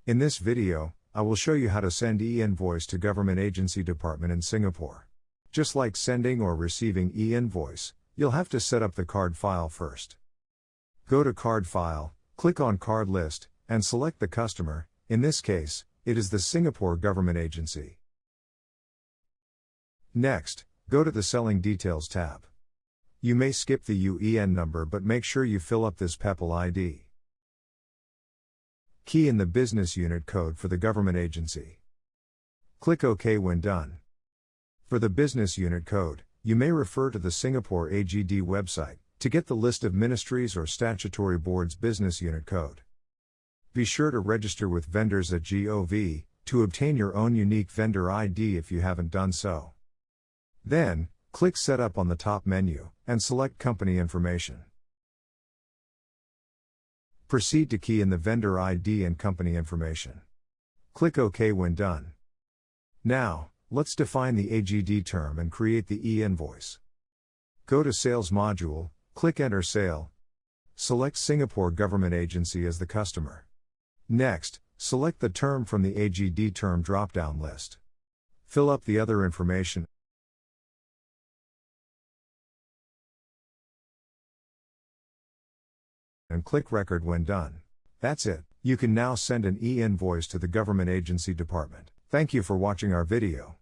In this video, I will show you how to send E Invoice to Government Agency Department in Singapore. Just like sending or receiving E Invoice, you'll have to set up the card file first. Go to Card File, click on Card List, and select the customer. In this case, it is the Singapore Government Agency. Next, go to the Selling Details tab. You may skip the UEN number, but make sure you fill up this PEPL ID. Key in the business unit code for the government agency. Click OK when done. For the business unit code, you may refer to the Singapore AGD website to get the list of ministries or statutory boards' business unit code. Be sure to register with vendors at Gov to obtain your own unique vendor ID if you haven't done so. Then, click Setup on the top menu, and select Company Information. Proceed to key in the vendor ID and company information. Click OK when done. Now, let's define the AGD term and create the e-invoice. Go to Sales module, click Enter Sale. Select Singapore Government Agency as the customer. Next, select the term from the AGD term drop-down list. Fill up the other information and click Record when done. That's it. You can now send an e-invoice to the Government Agency Department. Thank you for watching our video.